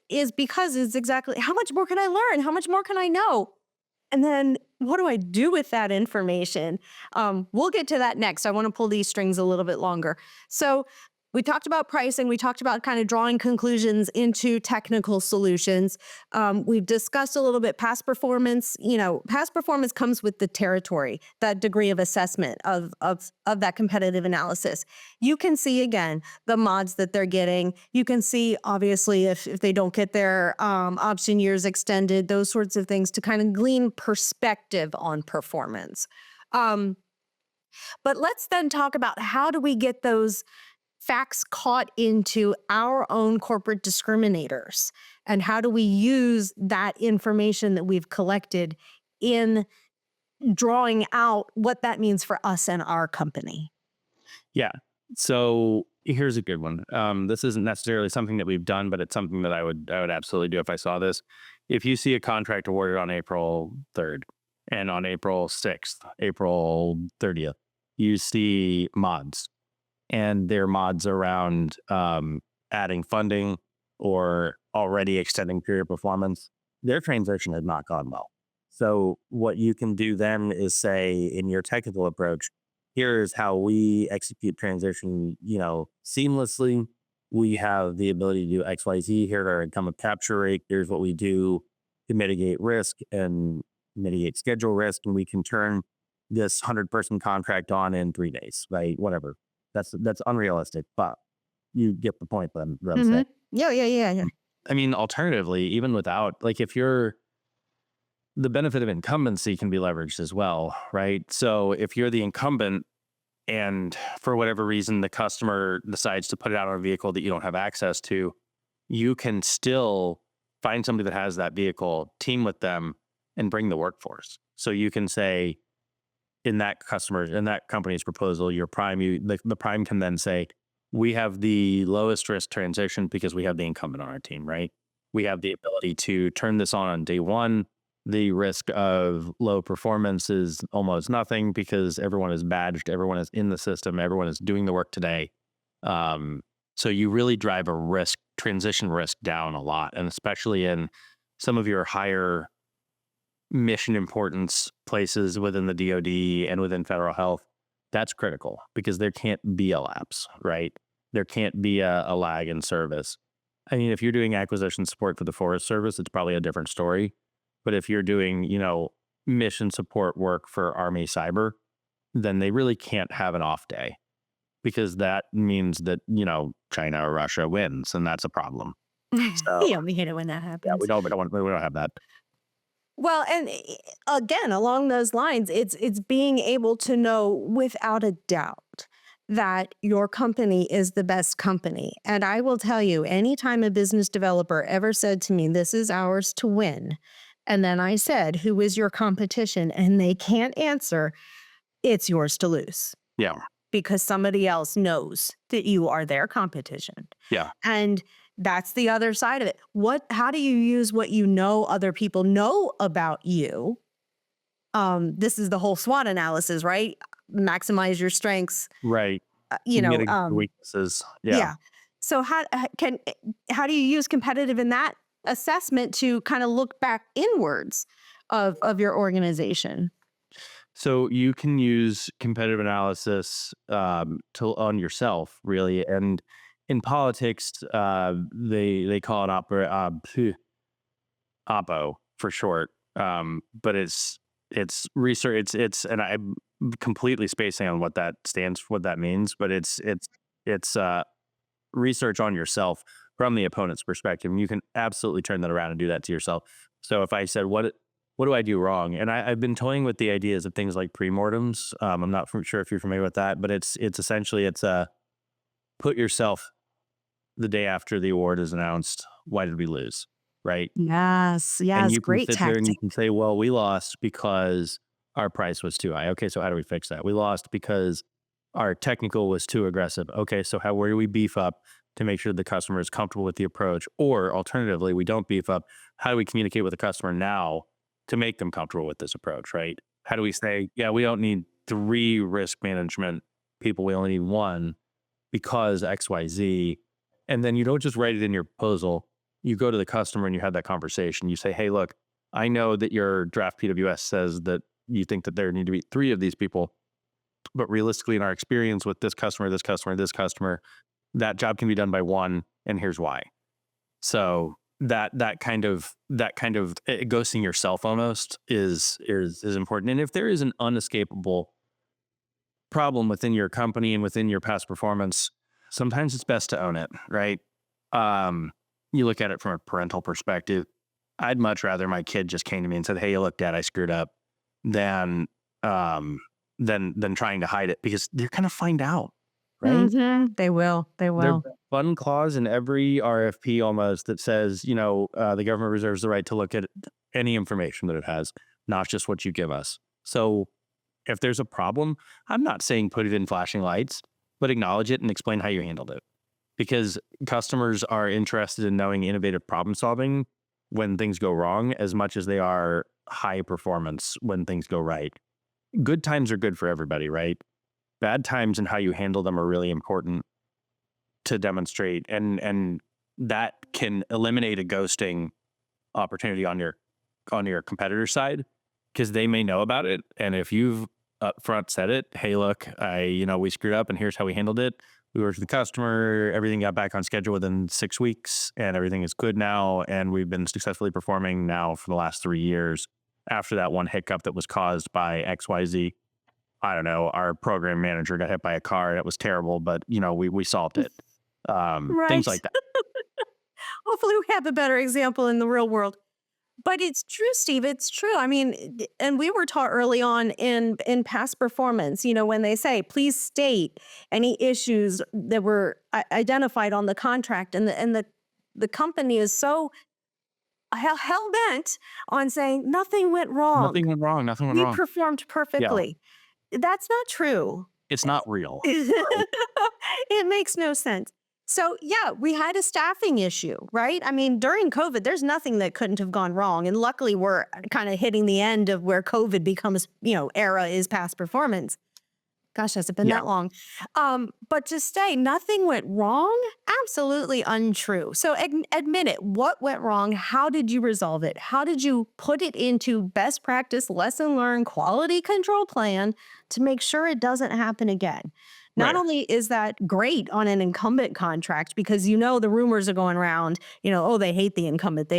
Is because it's exactly, how much more can I learn? How much more can I know? And then what do I do with that information? We'll get to that next. I want to pull these strings a little bit longer. So we talked about pricing. We talked about kind of drawing conclusions into technical solutions. We've discussed a little bit past performance. Past performance comes with the territory, that degree of assessment of that competitive analysis. You can see, again, the mods that they're getting. You can see, obviously, if they don't get their option years extended, those sorts of things, to kind of glean perspective on performance. But let's then talk about, how do we get those facts caught into our own corporate discriminators, and how do we use that information that we've collected in drawing out what that means for us and our company? Yeah. So here's a good one. This isn't necessarily something that we've done, but it's something that I would absolutely do if I saw this. If you see a contract awarded on April 3rd and on April 6th, April 30th, you see mods, and their mods around adding funding or already extending period performance, their transition has not gone well. So what you can do then is say, in your technical approach, here's how we execute transition, seamlessly. We have the ability to do XYZ. Here's our incumbent capture rate. Here's what we do to mitigate risk and mitigate schedule risk. And we can turn this 100-person contract on in 3 days, right? Whatever. That's unrealistic, but you get the point that I'm saying. Yeah. I mean, alternatively, even without, like, the benefit of incumbency can be leveraged as well, right? So if you're the incumbent and for whatever reason the customer decides to put it out on a vehicle that you don't have access to, you can still find somebody that has that vehicle, team with them, and bring the workforce. So you can say, in that company's proposal, your prime, the prime can then say, we have the lowest risk transition because we have the incumbent on our team, right? We have the ability to turn this on day one. The risk of low performance is almost nothing because everyone is badged, everyone is in the system, everyone is doing the work today. So you really drive transition risk down a lot, and especially in some of your higher mission importance places within the DoD and within federal health, that's critical because there can't be a lapse, right? There can't be a lag in service. I mean, if you're doing acquisition support for the Forest Service, it's probably a different story. But if you're doing, mission support work for Army Cyber, then they really can't have an off day, because that means that, China or Russia wins, and that's a problem. So, Yeah, we hate it when that happens. yeah, we don't have that. Well, and again, along those lines, it's being able to know without a doubt that your company is the best company. And I will tell you, anytime a business developer ever said to me, this is ours to win, and then I said, who is your competition? And they can't answer, it's yours to lose Yeah. because somebody else knows that you are their competition. Yeah. And that's the other side of it. How do you use what you know other people know about you? This is the whole SWOT analysis, right? Maximize your strengths, Right. you know, Mitigate your weaknesses. Yeah. yeah. So how do you use competitive in that assessment to kind of look back inwards of your organization? So you can use competitive analysis on yourself, really. And in politics, they call it oppo for short. But it's research. And I'm completely spacing on what that what that means. But it's research on yourself from the opponent's perspective. And you can absolutely turn that around and do that to yourself. So if I said, what do I do wrong? And I've been toying with the ideas of things like premortems. I'm not sure if you're familiar with that, but it's essentially put yourself the day after the award is announced. Why did we lose? Right. Yes, And yes, you can great sit there and you tactic. can say, well, we lost because our price was too high. Okay, so how do we fix that? We lost because our technical was too aggressive. Okay, so where do we beef up to make sure the customer is comfortable with the approach? Or alternatively, we don't beef up. How do we communicate with the customer now to make them comfortable with this approach, right? How do we say, yeah, we don't need 3 risk management people, we only need 1 because XYZ. And then you don't just write it in your proposal. You go to the customer and you have that conversation. You say, hey, look, I know that your draft PWS says that you think that there need to be 3 of these people, but realistically, in our experience with this customer, this customer, this customer, that job can be done by 1, and here's why. So that kind of ghosting yourself almost is important. And if there is an unescapable problem within your company and within your past performance, sometimes it's best to own it, right? You look at it from a parental perspective. I'd much rather my kid just came to me and said, "Hey, look, Dad, I screwed up," than trying to hide it, because they're gonna find out, right? They will. They There's will. a fun clause in every RFP almost that says, the government reserves the right to look at any information that it has, not just what you give us. So if there's a problem, I'm not saying put it in flashing lights, but acknowledge it and explain how you handled it. Because customers are interested in knowing innovative problem solving when things go wrong as much as they are high performance when things go right. Good times are good for everybody, right? Bad times and how you handle them are really important to demonstrate, and that can eliminate a ghosting opportunity on your competitor side, because they may know about it. And if you've upfront said it, hey, look, we screwed up and here's how we handled it. We worked with the customer, everything got back on schedule within 6 weeks, and everything is good now. And we've been successfully performing now for the last 3 years after that one hiccup that was caused by XYZ. I don't know, our program manager got hit by a car. That was terrible, but we solved it. Things Right. like that. Hopefully, we have a better example in the real world. But it's true, Steve. It's true. I mean, and we were taught early on in past performance, when they say, please state any issues that were identified on the contract, and the company is so hell bent on saying nothing went wrong. Nothing went wrong. Nothing went We wrong. performed Yeah. perfectly. That's not true. It's not real. It makes no sense. So, yeah, we had a staffing issue, right? I mean, during COVID, there's nothing that couldn't have gone wrong. And luckily, we're kind of hitting the end of where COVID becomes, era is past performance. Gosh, has it been Yeah. that long? But to say nothing went wrong, absolutely untrue. So admit it. What went wrong? How did you resolve it? How did you put it into best practice, lesson learned, quality control plan to make sure it doesn't happen again? Not Right. only is that great on an incumbent contract, because the rumors are going around, oh, they hate the incumbent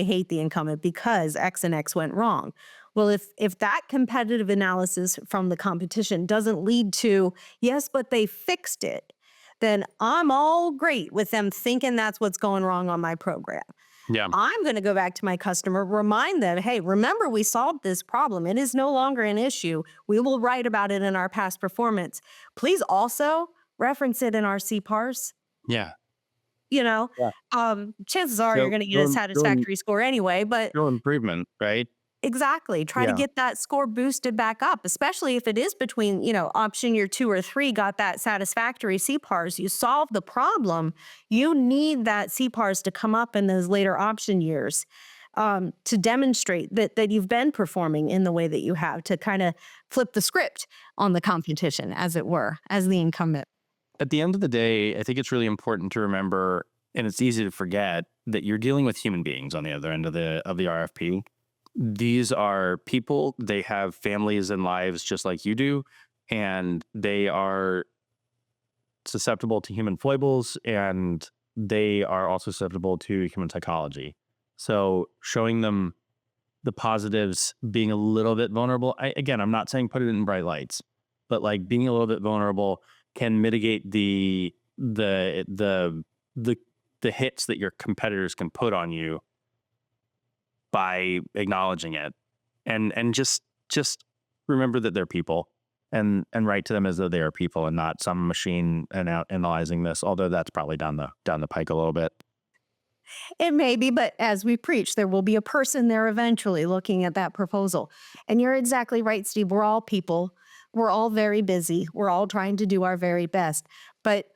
because X and X went wrong. Well, if that competitive analysis from the competition doesn't lead to, yes, but they fixed it, then I'm all great with them thinking that's what's going wrong on my program. Yeah. I'm going to go back to my customer, remind them, hey, remember we solved this problem. It is no longer an issue. We will write about it in our past performance. Please also reference it in our CPARs, Yeah. you know, Yeah. chances are you're So going to get a showing satisfactory score anyway, but show improvement, right? exactly. Try to Yeah. get that score boosted back up, especially if it is between, option year 2 or 3 got that satisfactory CPARs. You solve the problem. You need that CPARs to come up in those later option years to demonstrate that you've been performing in the way that you have to kind of flip the script on the competition, as it were, as the incumbent. At the end of the day, I think it's really important to remember, and it's easy to forget, that you're dealing with human beings on the other end of the RFP. These are people, they have families and lives just like you do, and they are susceptible to human foibles, and they are also susceptible to human psychology. So showing them the positives, being a little bit vulnerable. Again, I'm not saying put it in bright lights, but like being a little bit vulnerable can mitigate the the hits that your competitors can put on you by acknowledging it, and just remember that they're people, and write to them as though they are people and not some machine and analyzing this. Although that's probably down the pike a little bit. It may be, but as we preach, there will be a person there eventually looking at that proposal. And you're exactly right, Steve. We're all people. We're all very busy. We're all trying to do our very best. But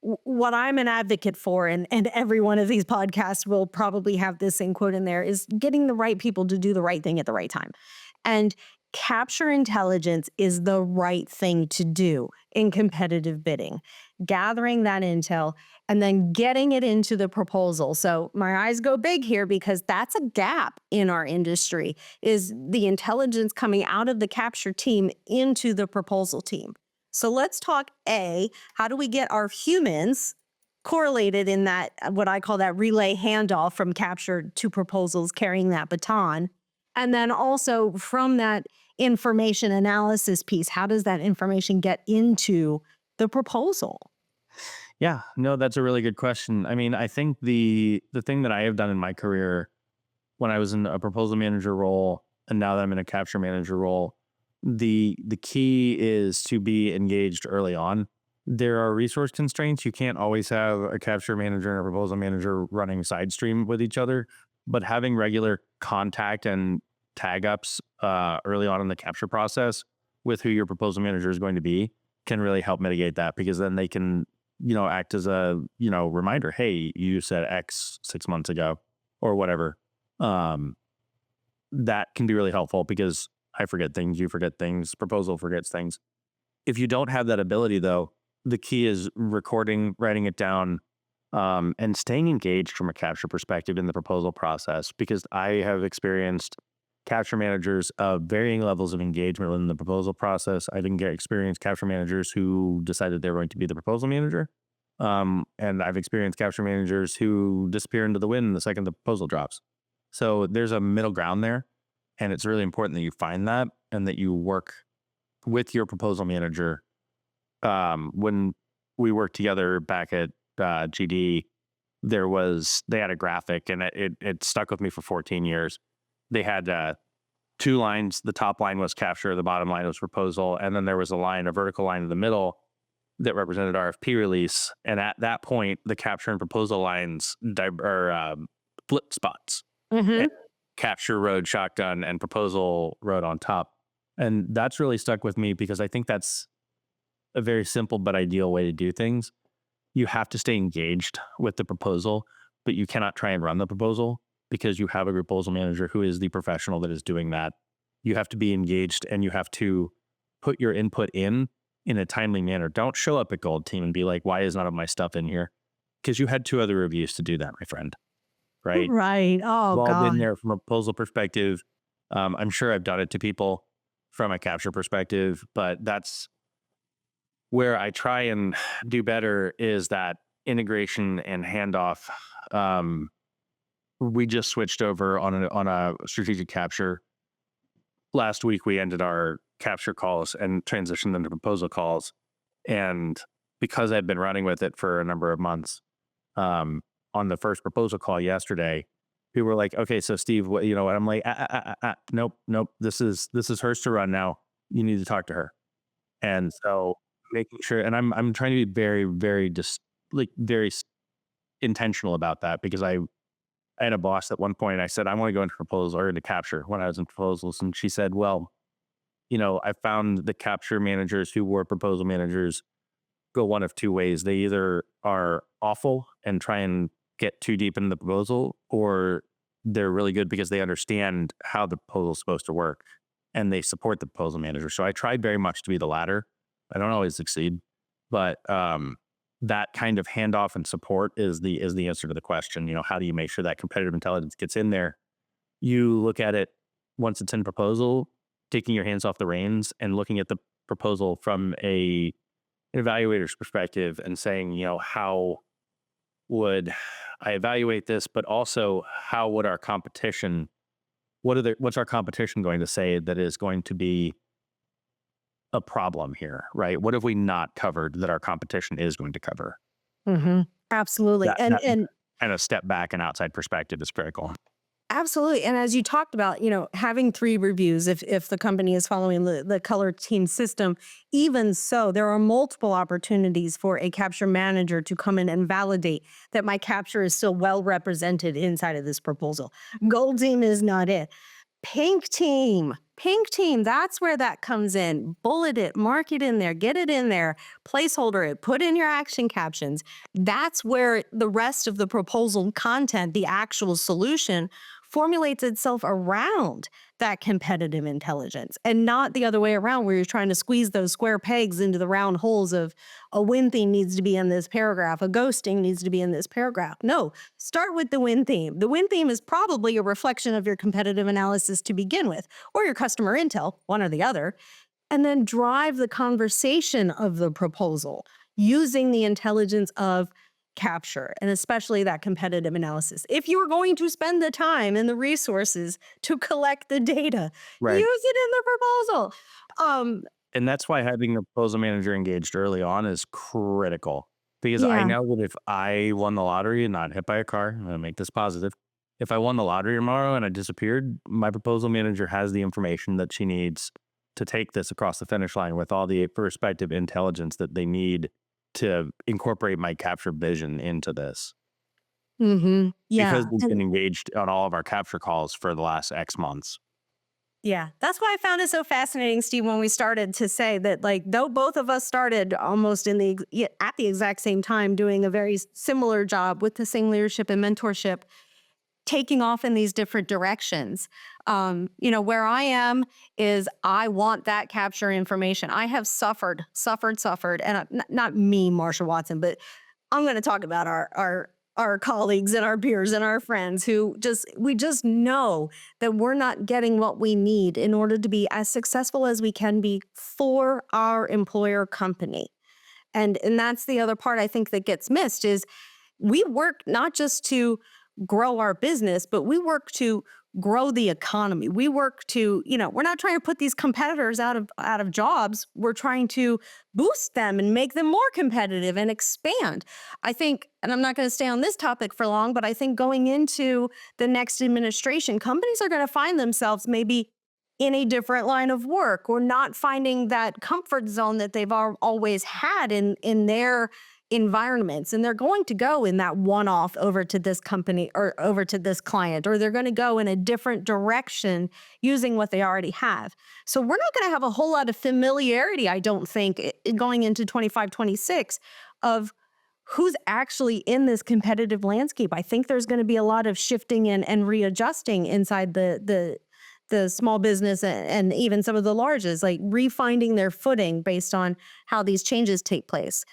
what I'm an advocate for, and every one of these podcasts will probably have this same quote in there, is getting the right people to do the right thing at the right time. And capture intelligence is the right thing to do in competitive bidding. Gathering that intel and then getting it into the proposal. So my eyes go big here because that's a gap in our industry, is the intelligence coming out of the capture team into the proposal team. So let's talk how do we get our humans correlated in that, what I call that relay handoff from capture to proposals, carrying that baton. And then also from that information analysis piece, how does that information get into the proposal? Yeah, no, that's a really good question. I mean, I think the thing that I have done in my career when I was in a proposal manager role and now that I'm in a capture manager role, the key is to be engaged early on. There are resource constraints. You can't always have a capture manager and a proposal manager running side stream with each other, but having regular contact and tag ups early on in the capture process with who your proposal manager is going to be can really help mitigate that, because then they can, act as a, reminder. Hey, you said X 6 months ago or whatever. Um, that can be really helpful because I forget things, you forget things, proposal forgets things. If you don't have that ability, though, the key is recording, writing it down, and staying engaged from a capture perspective in the proposal process. Because I have experienced capture managers of varying levels of engagement in the proposal process. I didn't get experienced capture managers who decided they were going to be the proposal manager. And I've experienced capture managers who disappear into the wind the second the proposal drops. So there's a middle ground there. And it's really important that you find that and that you work with your proposal manager. When we worked together back at GD, they had a graphic, and it stuck with me for 14 years. They had two lines. The top line was capture, the bottom line was proposal, and then there was a vertical line in the middle that represented RFP release. And at that point, the capture and proposal lines split spots. Mm-hmm. Capture rode shotgun and proposal rode on top. And that's really stuck with me because I think that's a very simple but ideal way to do things. You have to stay engaged with the proposal, but you cannot try and run the proposal because you have a proposal manager who is the professional that is doing that. You have to be engaged and you have to put your input in a timely manner. Don't show up at Gold Team and be like, why is none of my stuff in here? Because you had 2 other reviews to do that, my friend. Right? Right. Oh, We've all God. been there from a proposal perspective. I'm sure I've done it to people from a capture perspective, but that's where I try and do better, is that integration and handoff. We just switched over on a strategic capture. Last week, we ended our capture calls and transitioned them to proposal calls. And because I've been running with it for a number of months, on the first proposal call yesterday, people were like, okay, so Steve, what, and I'm like, nope. This is hers to run now. You need to talk to her. And so making sure, and I'm trying to be very, very just like very intentional about that because I had a boss at one point. I said, I want to go into proposal or into capture when I was in proposals. And she said, well, I found the capture managers who were proposal managers go one of two ways. They either are awful and try and get too deep into the proposal, or they're really good because they understand how the proposal is supposed to work and they support the proposal manager. So I tried very much to be the latter. I don't always succeed, but that kind of handoff and support is the answer to the question. How do you make sure that competitive intelligence gets in there? You look at it once it's in proposal, taking your hands off the reins and looking at the proposal from an evaluator's perspective and saying, how would I evaluate this, but also how would our competition, what's our competition going to say that is going to be a problem here, right? What have we not covered that our competition is going to cover? Absolutely. That kind of step back and outside perspective is critical. Absolutely. And as you talked about, having 3 reviews, if the company is following the color team system, even so, there are multiple opportunities for a capture manager to come in and validate that my capture is still well represented inside of this proposal. Gold team is not it. Pink team, that's where that comes in. Bullet it, mark it in there, get it in there, placeholder it, put in your action captions. That's where the rest of the proposal content, the actual solution, formulates itself around that competitive intelligence and not the other way around where you're trying to squeeze those square pegs into the round holes of a win theme needs to be in this paragraph, a ghosting needs to be in this paragraph. No, start with the win theme. The win theme is probably a reflection of your competitive analysis to begin with, or your customer intel, one or the other, and then drive the conversation of the proposal using the intelligence of capture and especially that competitive analysis. If you're going to spend the time and the resources to collect the data, use Right. it in the proposal. Um, And that's why having a proposal manager engaged early on is critical because I yeah. know that if I won the lottery and not hit by a car, I'm going to make this positive. If I won the lottery tomorrow and I disappeared, my proposal manager has the information that she needs to take this across the finish line with all the respective intelligence that they need to incorporate my capture vision into this because Yeah. we've been engaged on all of our capture calls for the last X months. Yeah, that's why I found it so fascinating, Steve, when we started to say that, like, though both of us started almost at the exact same time doing a very similar job with the same leadership and mentorship, taking off in these different directions. Where I am is I want that capture information. I have suffered, and not me, Marcia Watson, but I'm going to talk about our colleagues and our peers and our friends who we just know that we're not getting what we need in order to be as successful as we can be for our employer company. And that's the other part I think that gets missed is we work not just to grow our business, but we work to grow the economy. We work to, we're not trying to put these competitors out of jobs. We're trying to boost them and make them more competitive and expand. I think, and I'm not going to stay on this topic for long, but I think going into the next administration, companies are going to find themselves maybe in a different line of work or not finding that comfort zone that they've always had in their environments, and they're going to go in that one-off over to this company or over to this client, or they're going to go in a different direction using what they already have. So we're not going to have a whole lot of familiarity, I don't think, going into 25, 26 of who's actually in this competitive landscape. I think there's going to be a lot of shifting and readjusting inside the small business and even some of the larges, like refinding their footing based on how these changes take place.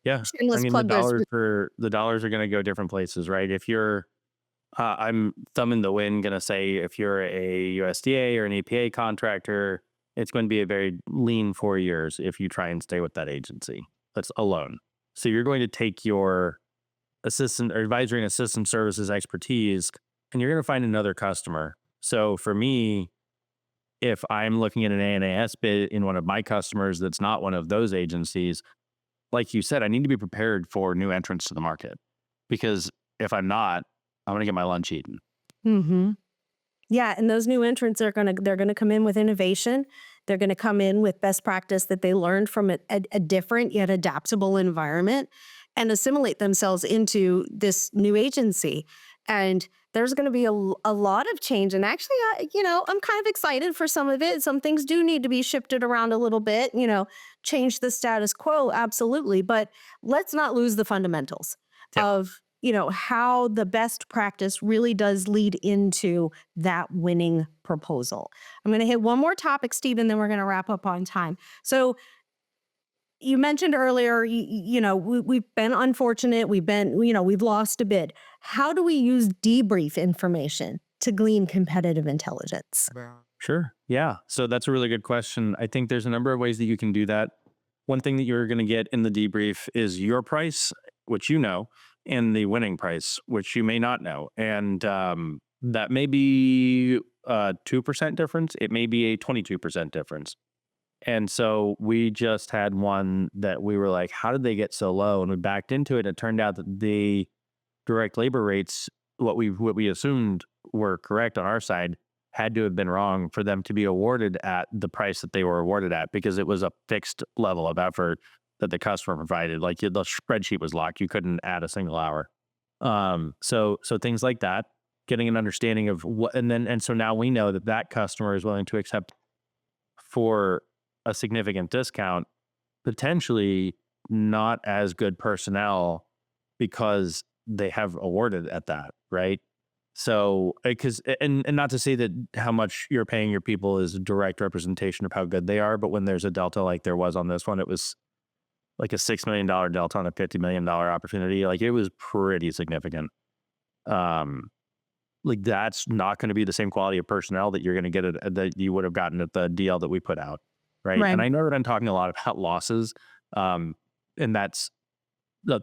Yeah. I Shameless mean, plug goes. the dollars are going to go different places, right? If you're, I'm thumb in the wind, going to say if you're a USDA or an EPA contractor, it's going to be a very lean 4 years if you try and stay with that agency. That's alone. So you're going to take your assistant or advisory and assistant services expertise and you're going to find another customer. So for me, if I'm looking at an ANAS bid in one of my customers that's not one of those agencies, like you said, I need to be prepared for new entrants to the market because if I'm not, I'm going to get my lunch eaten. hmm Yeah, and those new entrants they're gonna come in with innovation. They're going to come in with best practice that they learned from a different yet adaptable environment and assimilate themselves into this new agency. And there's going to be a lot of change. And actually, I'm kind of excited for some of it. Some things do need to be shifted around a little bit, change the status quo, absolutely. But let's not lose the fundamentals of, how the best practice really does lead into that winning proposal. I'm going to hit one more topic, Steve, and then we're going to wrap up on time. So you mentioned earlier, we've been unfortunate. We've lost a bid. How do we use debrief information to glean competitive intelligence? Sure. Yeah. So that's a really good question. I think there's a number of ways that you can do that. One thing that you're going to get in the debrief is your price, which you know, and the winning price, which you may not know. And that may be a 2% difference. It may be a 22% difference. And so we just had one that we were like, how did they get so low? And we backed into it. And it turned out that the direct labor rates, what we assumed were correct on our side, had to have been wrong for them to be awarded at the price that they were awarded at, because it was a fixed level of effort that the customer provided. Like the spreadsheet was locked. You couldn't add a single hour. So things like that, getting an understanding of what, and so now we know that that customer is willing to accept for a significant discount, potentially not as good personnel because they have awarded at that, right? So, because, and not to say that how much you're paying your people is a direct representation of how good they are, but when there's a delta like there was on this one, it was like a $6 million delta on a $50 million opportunity. Like it was pretty significant. Like that's not going to be the same quality of personnel that you're going to get that you would have gotten at the DL that we put out. Right. Right. And I know that I'm talking a lot about losses, and that's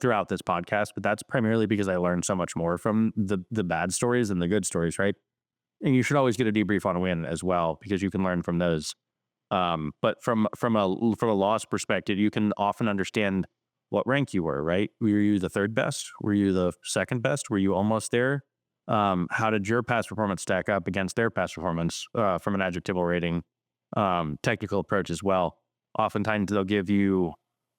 throughout this podcast, but that's primarily because I learned so much more from the bad stories than the good stories. Right. And you should always get a debrief on a win as well, because you can learn from those. But from a loss perspective, you can often understand what rank you were, right? Were you the third best? Were you the second best? Were you almost there? How did your past performance stack up against their past performance from an adjectival rating? Technical approach as well. Oftentimes they'll give you,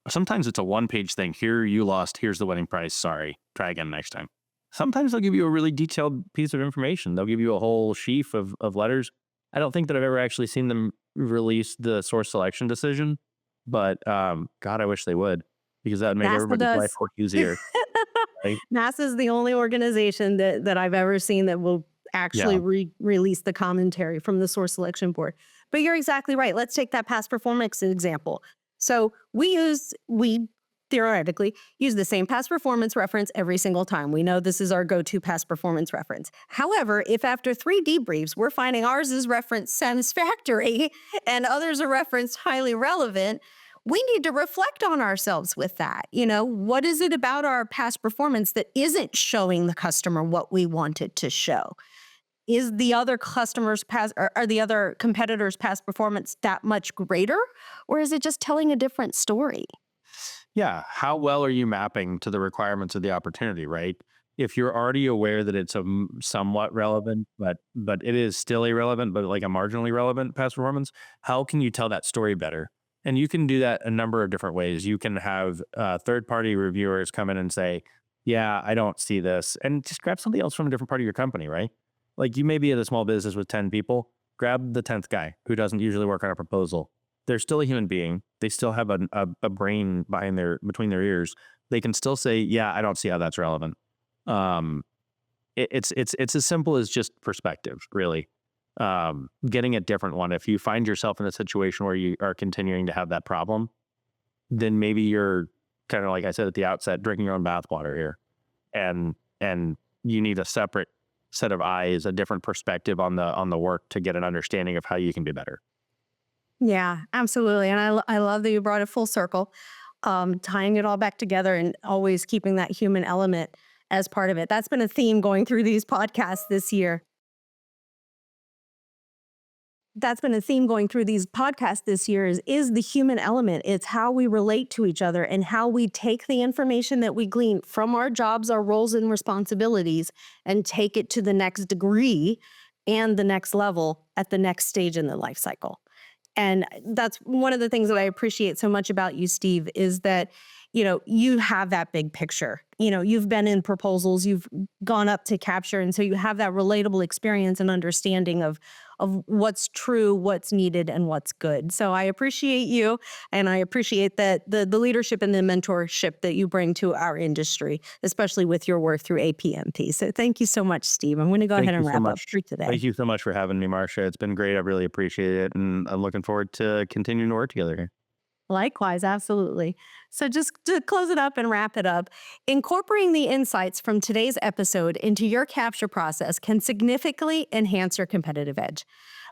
sometimes it's a one-page thing. Here you lost, here's the winning price. Sorry, try again next time. Sometimes they'll give you a really detailed piece of information. They'll give you a whole sheaf of letters. I don't think that I've ever actually seen them release the source selection decision, but God, I wish they would, because that would make NASA everybody's does. life work easier. Right? NASA is the only organization that I've ever seen that will actually Yeah. release the commentary from the source selection board. But you're exactly right. Let's take that past performance example. So we theoretically use the same past performance reference every single time. We know this is our go-to past performance reference. However, if after 3 debriefs, we're finding ours is referenced satisfactory and others are referenced highly relevant, we need to reflect on ourselves with that. What is it about our past performance that isn't showing the customer what we wanted to show? Is the other customers' past, or are the other competitors' past performance that much greater, or is it just telling a different story? Yeah. How well are you mapping to the requirements of the opportunity, right? If you're already aware that it's a somewhat relevant, but it is still irrelevant, but like a marginally relevant past performance, how can you tell that story better? And you can do that a number of different ways. You can have third-party reviewers come in and say, yeah, I don't see this. And just grab somebody else from a different part of your company, right? Like you may be at a small business with 10 people, grab the 10th guy who doesn't usually work on a proposal. They're still a human being. They still have a brain between their ears. They can still say, yeah, I don't see how that's relevant. It's as simple as just perspective, really. Getting a different one. If you find yourself in a situation where you are continuing to have that problem, then maybe you're kind of, like I said at the outset, drinking your own bathwater here. And you need a separate set of eyes, a different perspective on the work to get an understanding of how you can be better. Yeah, absolutely. And I love that you brought it full circle, tying it all back together and always keeping that human element as part of it. That's been a theme going through these podcasts this year. That's been a theme going through these podcasts this year is the human element. It's how we relate to each other and how we take the information that we glean from our jobs, our roles and responsibilities, and take it to the next degree and the next level at the next stage in the life cycle. And that's one of the things that I appreciate so much about you, Steve, is that, you have that big picture. You've been in proposals, you've gone up to capture. And so you have that relatable experience and understanding of what's true, what's needed, and what's good. So I appreciate you. And I appreciate that the leadership and the mentorship that you bring to our industry, especially with your work through APMP. So thank you so much, Steve. I'm going to go Thank ahead you and so wrap up much. for today. Thank you so much for having me, Marcia. It's been great. I really appreciate it. And I'm looking forward to continuing to work together here. Likewise, absolutely. So, just to close it up and wrap it up, incorporating the insights from today's episode into your capture process can significantly enhance your competitive edge.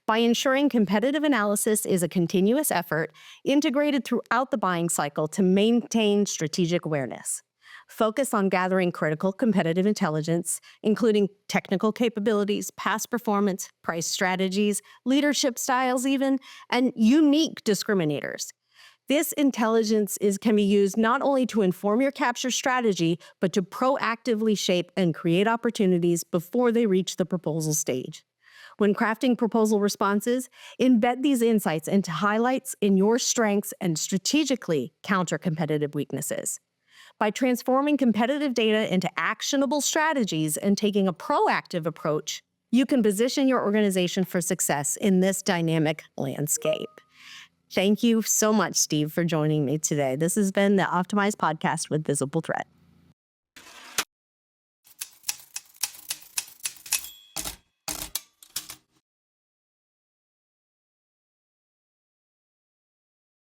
By ensuring competitive analysis is a continuous effort integrated throughout the buying cycle to maintain strategic awareness. Focus on gathering critical competitive intelligence, including technical capabilities, past performance, price strategies, leadership styles, even, and unique discriminators. This intelligence can be used not only to inform your capture strategy, but to proactively shape and create opportunities before they reach the proposal stage. When crafting proposal responses, embed these insights into highlights in your strengths and strategically counter competitive weaknesses. By transforming competitive data into actionable strategies and taking a proactive approach, you can position your organization for success in this dynamic landscape. Thank you so much, Steve, for joining me today. This has been the Optimized Podcast with VisibleThread.